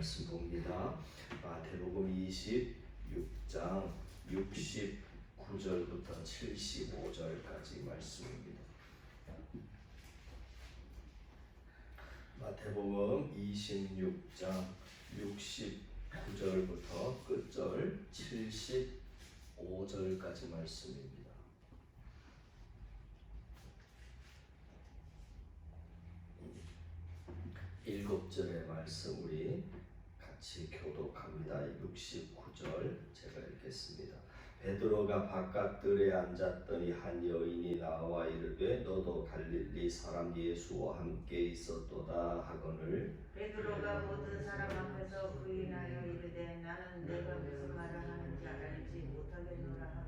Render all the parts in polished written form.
말씀 봅니다. 마태복음 26장 69절부터 75절까지 말씀입니다. 마태복음 26장 69절부터 끝절 75절까지 말씀입니다. 7절의 말씀 우리 같이 교독합니다. 69절 제가 읽겠습니다. 베드로가 바깥들에 앉았더니 한 여인이 나와 이르되 너도 갈릴리 사람 예수와 함께 있었도다 하거늘 베드로가 모든 사람 앞에서 부인하여 이르되 나는 내가 무슨 말을 하는지 알지 못하겠노라 하며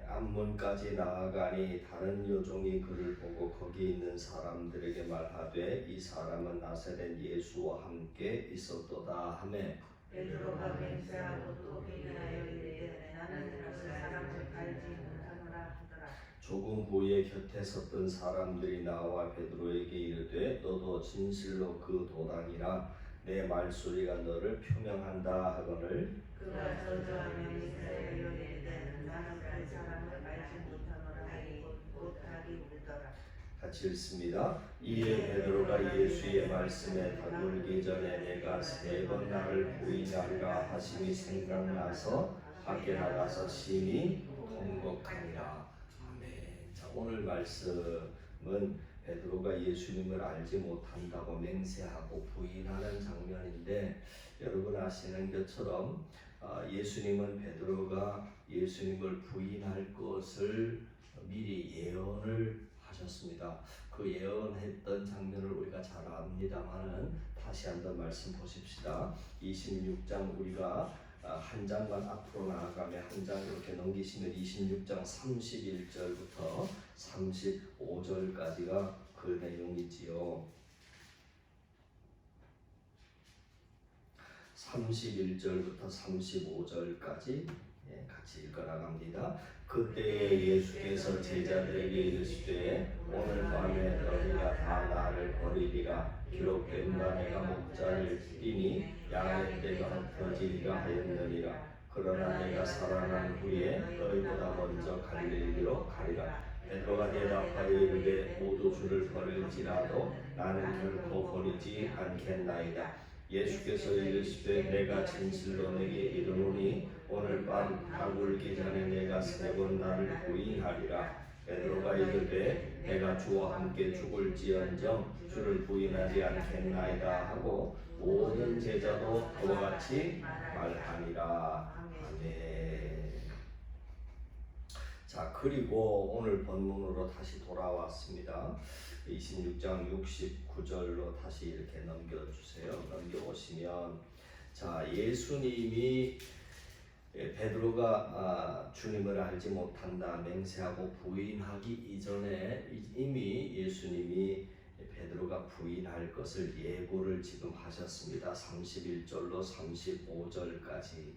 앞문까지 나아가니 다른 여종이 그를 보고 거기 있는 사람들에게 말하되 이 사람은 나사렛 예수와 함께 있었도다 하매 베드로가 맹세하고 또 부인하여 이르되 나는 그 사람을 알지 못하노라 하더라. 조금 후에 곁에 섰던 사람들이 나와 베드로에게 이르되 너도 진실로 그 도당이라 내 말소리가 너를 표명한다 하거늘 그가 저주하며 맹세하여 이르되 나는 그 사람을 알지 못하노라 하니 못하기 물더라. 같이 읽습니다. 이에 베드로가 예수의 말씀에 다물기 전에 내가 3번 나를 부인하리라 하심이 생각나서 밖에 나가서 심히 통곡하니라. 아멘. 자, 오늘 말씀은 베드로가 예수님을 알지 못한다고 맹세하고 부인하는 장면인데 여러분 아시는 것처럼 예수님은 베드로가 예수님을 부인할 것을 미리 예언을 하셨습니다. 그 예언했던 장면을 우리가 잘 압니다만은 다시 한번 말씀 보십시다. 26장 우리가 한 장만 앞으로 나아가며 한 장 이렇게 넘기시면 26장 31절부터 35절까지가 그 내용이지요. 31절부터 35절까지 같이 읽어나갑니다. 그때 예수께서 제자들에게 이르시되 오늘 밤에 너희가 다 나를 버리리라. 기록된 바 내가 목자를 치리니 양의 떼가 흩어지리라 하였느니라. 그러나 내가 살아난 후에 너희보다 먼저 갈릴리로 가리라. 베드로가 대답하여 이르되 모두 주를 버릴지라도 나는 결코 버리지 않겠나이다. 예수께서 이르시되 내가 진실로 내게 이르노니 오늘 밤 다물기 전에 내가 3번 나를 부인하리라. 베드로가 이르되 내가 주와 함께 죽을지언정 주를 부인하지 않겠나이다 하고 모든 제자도 그와 같이 말하니라. 아멘. 자, 그리고 오늘 본문으로 다시 돌아왔습니다. 26장 69절로 다시 이렇게 넘겨주세요. 넘겨오시면 자, 예수님이 베드로가 주님을 알지 못한다 맹세하고 부인하기 이전에 이미 예수님이 베드로가 부인할 것을 예고를 지금 하셨습니다. 31절로 35절까지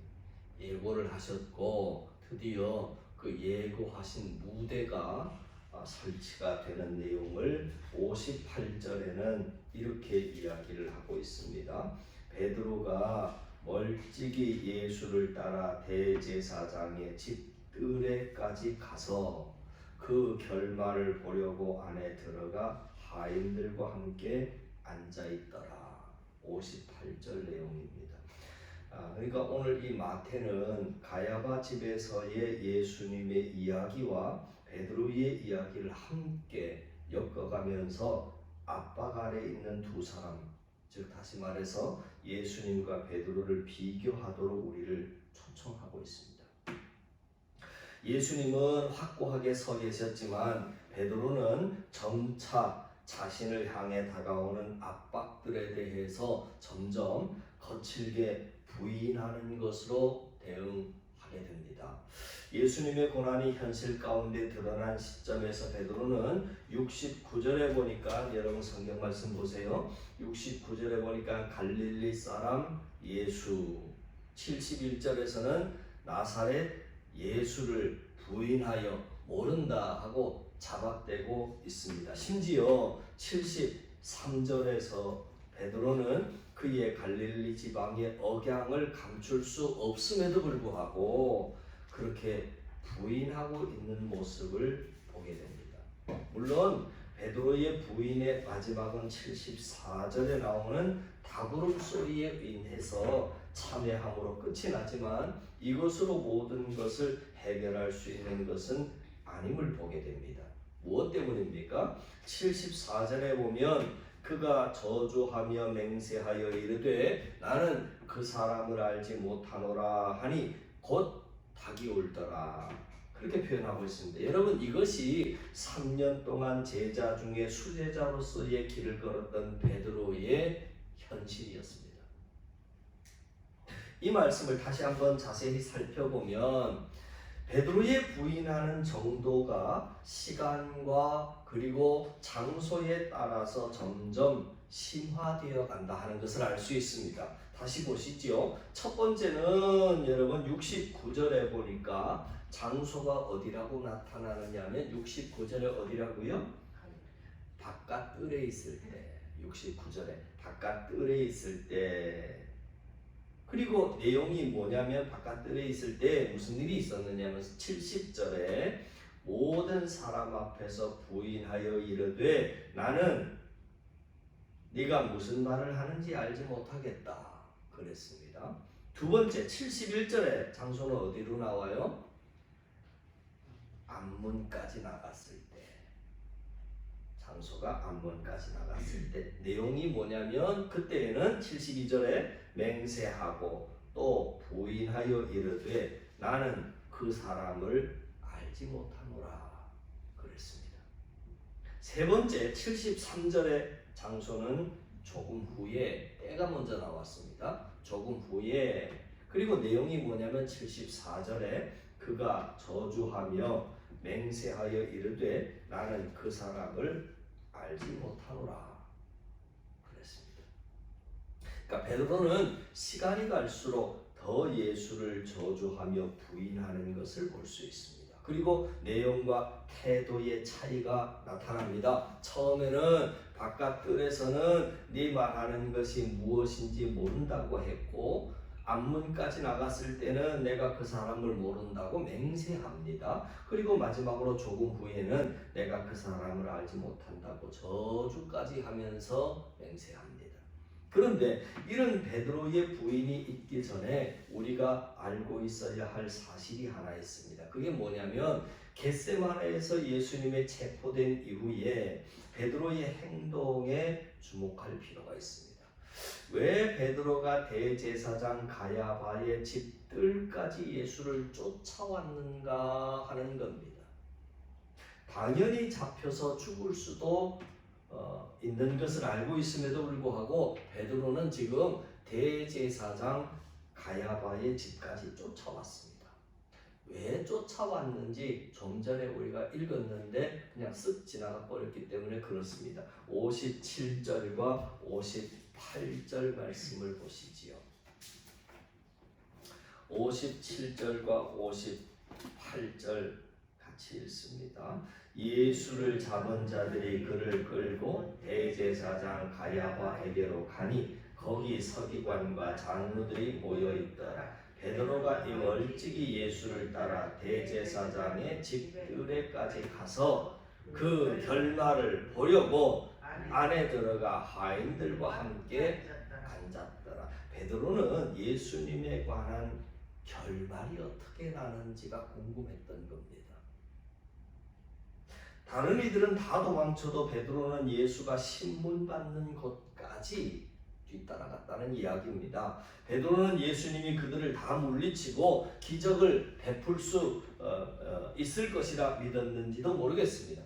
예고를 하셨고 드디어 그 예고하신 무대가 설치가 되는 내용을 58절에는 이렇게 이야기를 하고 있습니다. 베드로가 멀찍이 예수를 따라 대제사장의 집 뜰에까지 가서 그 결말을 보려고 안에 들어가 하인들과 함께 앉아있더라. 58절 내용입니다. 그러니까 오늘 이 마태는 가야바 집에서의 예수님의 이야기와 베드로의 이야기를 함께 엮어가면서 압박 아래 있는 두 사람, 즉 다시 말해서 예수님과 베드로를 비교하도록 우리를 초청하고 있습니다. 예수님은 확고하게 서 계셨지만 베드로는 점차 자신을 향해 다가오는 압박들에 대해서 점점 거칠게 부인하는 것으로 대응하게 됩니다. 예수님의 고난이 현실 가운데 드러난 시점에서 베드로는 69절에 보니까 여러분 성경 말씀 보세요. 69절에 보니까 갈릴리 사람 예수, 71절에서는 나사렛 예수를 부인하여 모른다 하고 자박되고 있습니다. 심지어 73절에서 베드로는 그의 갈릴리 지방의 억양을 감출 수 없음에도 불구하고 그렇게 부인하고 있는 모습을 보게 됩니다. 물론 베드로의 부인의 마지막은 74절에 나오는 다구름 소리에 인해서 참회함으로 끝이 나지만 이것으로 모든 것을 해결할 수 있는 것은 아님을 보게 됩니다. 무엇 때문입니까? 74절에 보면 그가 저주하며 맹세하여 이르되 나는 그 사람을 알지 못하노라 하니 곧 닭이 울더라. 그렇게 표현하고 있습니다. 여러분, 이것이 3년 동안 제자 중에 수제자로서의 길을 걸었던 베드로의 현실이었습니다. 이 말씀을 다시 한번 자세히 살펴보면 베드로의 부인하는 정도가 시간과 그리고 장소에 따라서 점점 심화되어 간다 하는 것을 알 수 있습니다. 다시 보시죠. 첫 번째는 여러분 69절에 보니까 장소가 어디라고 나타나느냐면 69절에 어디라고요? 바깥 뜰에 있을 때. 69절에 바깥 뜰에 있을 때. 그리고 내용이 뭐냐면 바깥 뜰에 있을 때 무슨 일이 있었느냐면 70절에 모든 사람 앞에서 부인하여 이르되 나는 네가 무슨 말을 하는지 알지 못하겠다 그랬습니다. 두 번째 71절에 장소는 어디로 나와요? 안문까지 나갔을 때. 장소가 안문까지 나갔을 때. 내용이 뭐냐면 그때에는 72절에 맹세하고 또 부인하여 이르되 나는 그 사람을 알지 못하노라 그랬습니다. 세 번째 73절의 장소는 조금 후에 때가 먼저 나왔습니다. 조금 후에. 그리고 내용이 뭐냐면 74절에 그가 저주하며 맹세하여 이르되 나는 그 사람을 알지 못하노라 그랬습니다. 그러니까 베드로는 시간이 갈수록 더 예수를 저주하며 부인하는 것을 볼 수 있습니다. 그리고 내용과 태도의 차이가 나타납니다. 처음에는 바깥 뜰에서는 네 말하는 것이 무엇인지 모른다고 했고 앞문까지 나갔을 때는 내가 그 사람을 모른다고 맹세합니다. 그리고 마지막으로 조금 후에는 내가 그 사람을 알지 못한다고 저주까지 하면서 맹세합니다. 그런데 이런 베드로의 부인이 있기 전에 우리가 알고 있어야 할 사실이 하나 있습니다. 그게 뭐냐면 겟세마네에서 예수님의 체포된 이후에 베드로의 행동에 주목할 필요가 있습니다. 왜 베드로가 대제사장 가야바의 집 뜰까지 예수를 쫓아왔는가 하는 겁니다. 당연히 잡혀서 죽을 수도 있는 것을 알고 있음에도 불구하고 베드로는 지금 대제사장 가야바의 집까지 쫓아왔습니다. 왜 쫓아왔는지 좀 전에 우리가 읽었는데 그냥 쓱 지나가 버렸기 때문에 그렇습니다. 57절과 58절 말씀을 보시지요. 57절과 58절 같이 읽습니다. 예수를 잡은 자들이 그를 끌고 대제사장 가야바에게로 가니 거기 서기관과 장로들이 모여 있더라. 베드로가 이 멀찍이 예수를 따라 대제사장의 집뜰에까지 가서 그 결말을 보려고 안에 들어가 하인들과 함께 앉았더라. 베드로는 예수님에 관한 결말이 어떻게 나는지가 궁금했던 겁니다. 다른 이들은 다 도망쳐도 베드로는 예수가 신문받는 곳까지 뒤따라갔다는 이야기입니다. 베드로는 예수님이 그들을 다 물리치고 기적을 베풀 수 있을 것이라 믿었는지도 모르겠습니다.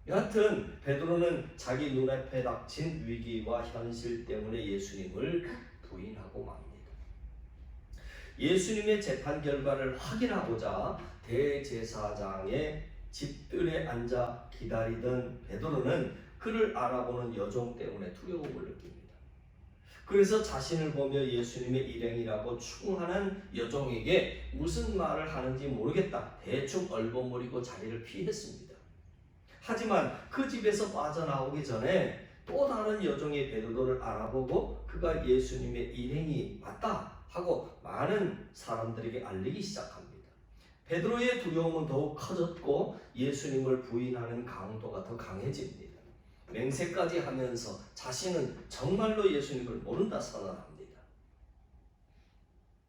여하튼 베드로는 자기 눈앞에 닥친 위기와 현실 때문에 예수님을 부인하고 맙니다. 예수님의 재판 결과를 확인하고자 대제사장의 집뜰에 앉아 기다리던 베드로는 그를 알아보는 여종 때문에 두려움을 느낍니다. 그래서 자신을 보며 예수님의 일행이라고 추궁하는 여종에게 무슨 말을 하는지 모르겠다. 대충 얼버무리고 자리를 피했습니다. 하지만 그 집에서 빠져나오기 전에 또 다른 여종이 베드로를 알아보고 그가 예수님의 일행이 맞다 하고 많은 사람들에게 알리기 시작합니다. 베드로의 두려움은 더욱 커졌고 예수님을 부인하는 강도가 더 강해집니다. 맹세까지 하면서 자신은 정말로 예수님을 모른다 선언합니다.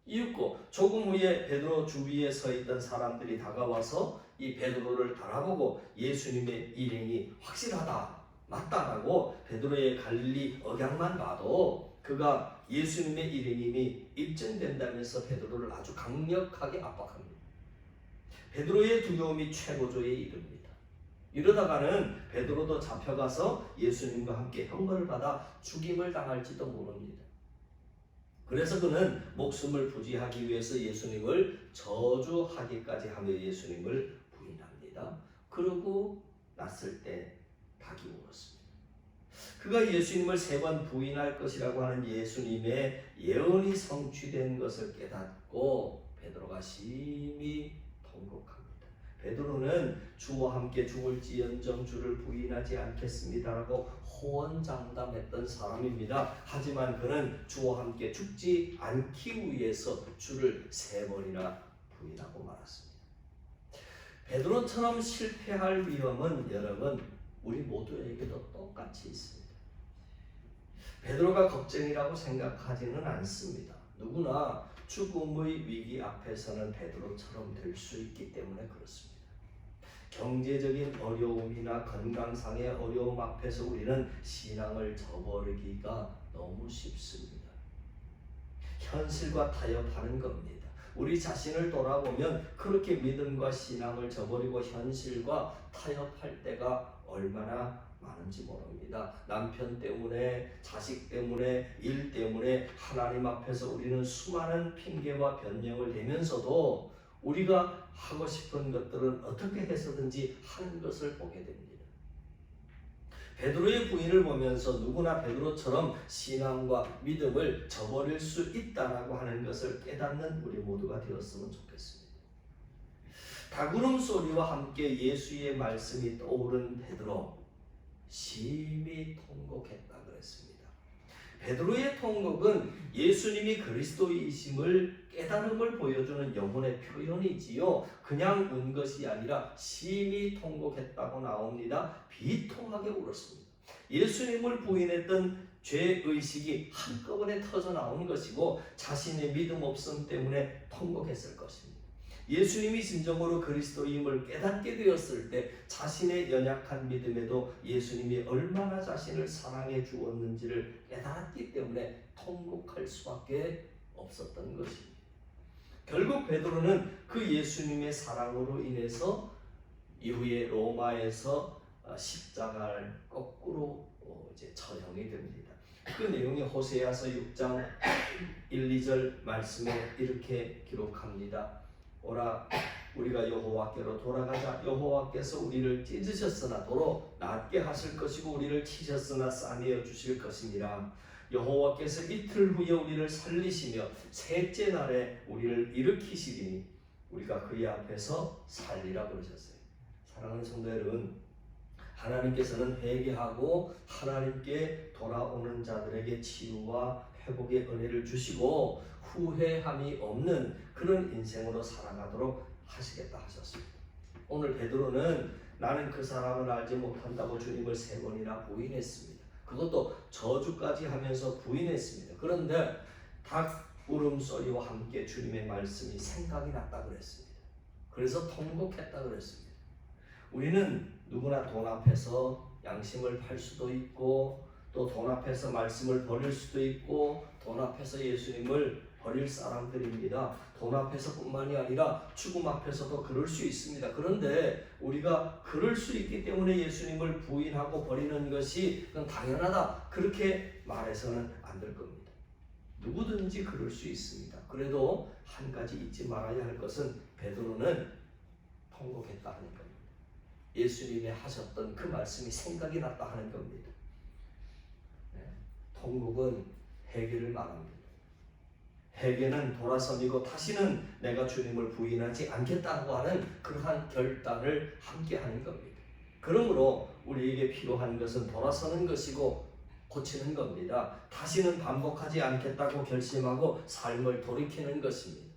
이윽고 조금 후에 베드로 주위에 서 있던 사람들이 다가와서 이 베드로를 바라보고 예수님의 일행이 확실하다, 맞다라고 베드로의 갈릴리 억양만 봐도 그가 예수님의 일행임이 입증된다면서 베드로를 아주 강력하게 압박합니다. 베드로의 두려움이 최고조에 이릅니다. 이러다가는 베드로도 잡혀가서 예수님과 함께 형벌을 받아 죽임을 당할지도 모릅니다. 그래서 그는 목숨을 부지하기 위해서 예수님을 저주하기까지 하며 예수님을 부인합니다. 그러고 났을 때 닭이 울었습니다. 그가 예수님을 3번 부인할 것이라고 하는 예수님의 예언이 성취된 것을 깨닫고 베드로가 심히 통곡합니다. 베드로는 주와 함께 죽을지언정 주를 부인하지 않겠습니다라고 호언장담했던 사람입니다. 하지만 그는 주와 함께 죽지 않기 위해서 주를 3번이나 부인하고 말았습니다. 베드로처럼 실패할 위험은 여러분 우리 모두에게도 똑같이 있습니다. 베드로가 걱정이라고 생각하지는 않습니다. 누구나 죽음의 위기 앞에서는 베드로처럼 될 수 있기 때문에 그렇습니다. 경제적인 어려움이나 건강상의 어려움 앞에서 우리는 신앙을 저버리기가 너무 쉽습니다. 현실과 타협하는 겁니다. 우리 자신을 돌아보면 그렇게 믿음과 신앙을 저버리고 현실과 타협할 때가 얼마나 많은지 모릅니다. 남편 때문에, 자식 때문에, 일 때문에 하나님 앞에서 우리는 수많은 핑계와 변명을 대면서도 우리가 하고 싶은 것들은 어떻게 해서든지 하는 것을 보게 됩니다. 베드로의 부인을 보면서 누구나 베드로처럼 신앙과 믿음을 저버릴 수 있다라고 하는 것을 깨닫는 우리 모두가 되었으면 좋겠습니다. 닭울음 소리와 함께 예수의 말씀이 떠오른 베드로 심히 통곡했다 그랬습니다. 베드로의 통곡은 예수님이 그리스도이심을 깨달음을 보여주는 영혼의 표현이지요. 그냥 운 것이 아니라 심히 통곡했다고 나옵니다. 비통하게 울었습니다. 예수님을 부인했던 죄의식이 한꺼번에 터져 나온 것이고 자신의 믿음 없음 때문에 통곡했을 것입니다. 예수님이 진정으로 그리스도임을 깨닫게 되었을 때 자신의 연약한 믿음에도 예수님이 얼마나 자신을 사랑해 주었는지를 깨달았기 때문에 통곡할 수밖에 없었던 것입니다. 결국 베드로는 그 예수님의 사랑으로 인해서 이후에 로마에서 십자가를 거꾸로 이제 처형이 됩니다. 그 내용이 호세아서 6장 1, 2절 말씀에 이렇게 기록합니다. 오라 우리가 여호와께로 돌아가자. 여호와께서 우리를 찢으셨으나 도로 낫게 하실 것이고 우리를 치셨으나 싸매어 주실 것이니라. 여호와께서 이틀 후에 우리를 살리시며 셋째 날에 우리를 일으키시리니 우리가 그의 앞에서 살리라 그러셨어요. 사랑하는 성도 여러분, 하나님께서는 회개하고 하나님께 돌아오는 자들에게 치유와 회복의 은혜를 주시고 후회함이 없는 그런 인생으로 살아가도록 하시겠다 하셨습니다. 오늘 베드로는 나는 그 사람을 알지 못한다고 주님을 3번이나 부인했습니다. 그것도 저주까지 하면서 부인했습니다. 그런데 닭 울음소리와 함께 주님의 말씀이 생각이 났다 그랬습니다. 그래서 통곡했다 그랬습니다. 우리는 누구나 돈 앞에서 양심을 팔 수도 있고 또 돈 앞에서 말씀을 버릴 수도 있고 돈 앞에서 예수님을 버릴 사람들입니다. 돈 앞에서뿐만이 아니라 죽음 앞에서도 그럴 수 있습니다. 그런데 우리가 그럴 수 있기 때문에 예수님을 부인하고 버리는 것이 그건 당연하다 그렇게 말해서는 안 될 겁니다. 누구든지 그럴 수 있습니다. 그래도 한 가지 잊지 말아야 할 것은 베드로는 통곡했다 하는 겁니다. 예수님이 하셨던 그 말씀이 생각이 났다 하는 겁니다. 통곡은 회개를 말합니다. 회개는 돌아섬이고 다시는 내가 주님을 부인하지 않겠다고 하는 그러한 결단을 함께 하는 겁니다. 그러므로 우리에게 필요한 것은 돌아서는 것이고 고치는 겁니다. 다시는 반복하지 않겠다고 결심하고 삶을 돌이키는 것입니다.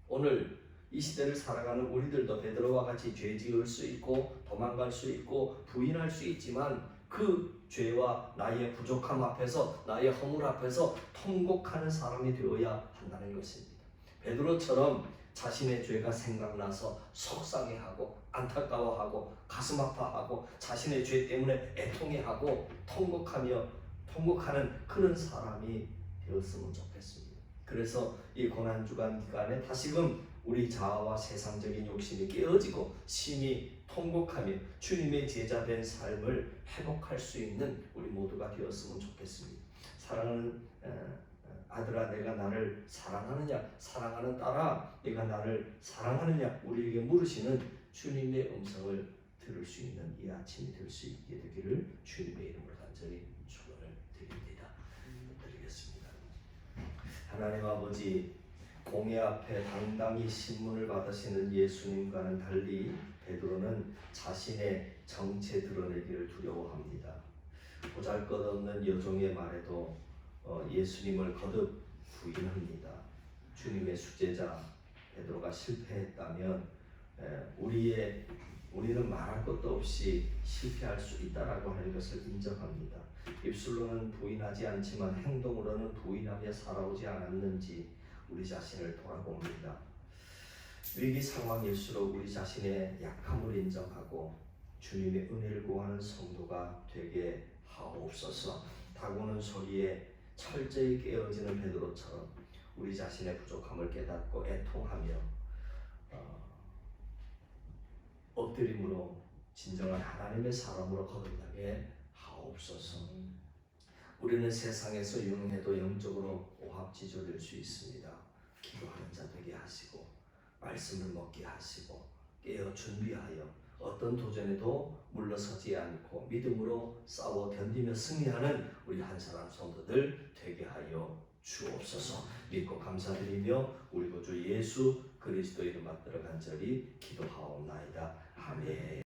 오늘 이 시대를 살아가는 우리들도 베드로와 같이 죄 지을 수 있고 도망갈 수 있고 부인할 수 있지만 그 죄와 나의 부족함 앞에서 나의 허물 앞에서 통곡하는 사람이 되어야 한다는 것입니다. 베드로처럼 자신의 죄가 생각나서 속상해하고 안타까워하고 가슴 아파하고 자신의 죄 때문에 애통해하고 통곡하는 그런 사람이 되었으면 좋겠습니다. 그래서 이 고난주간 기간에 다시금 우리 자아와 세상적인 욕심이 깨어지고 심히 통곡하며 주님의 제자된 삶을 회복할 수 있는 우리 모두가 되었으면 좋겠습니다. 사랑하는 아들아, 내가 나를 사랑하느냐? 사랑하는 딸아, 내가 나를 사랑하느냐? 우리에게 물으시는 주님의 음성을 들을 수 있는 이 아침이 될 수 있게 되기를 주님의 이름으로 간절히 축원을 드립니다. 드리겠습니다. 하나님 아버지, 공회 앞에 당당히 신문을 받으시는 예수님과는 달리 베드로는 자신의 정체 드러내기를 두려워합니다. 보잘것없는 여종의 말에도 예수님을 거듭 부인합니다. 주님의 숙제자 베드로가 실패했다면 우리는 말할 것도 없이 실패할 수 있다라고 하는 것을 인정합니다. 입술로는 부인하지 않지만 행동으로는 부인하며 살아오지 않았는지 우리 자신을 돌아봅니다. 위기 상황일수록 우리 자신의 약함을 인정하고 주님의 은혜를 구하는 성도가 되게 하옵소서. 다구는 소리에 철저히 깨어지는 베드로처럼 우리 자신의 부족함을 깨닫고 애통하며 엎드림으로 진정한 하나님의 사람으로 거듭나게 하옵소서. 우리는 세상에서 유능해도 영적으로 오합지졸될 수 있습니다. 기도하는 자 되게 하시고 말씀을 먹게 하시고 깨어 준비하여 어떤 도전에도 물러서지 않고 믿음으로 싸워 견디며 승리하는 우리 한 사람 성도들 되게 하여 주옵소서. 믿고 감사드리며 우리 구주 예수 그리스도 이름 받들어 간절히 기도하옵나이다. 아멘.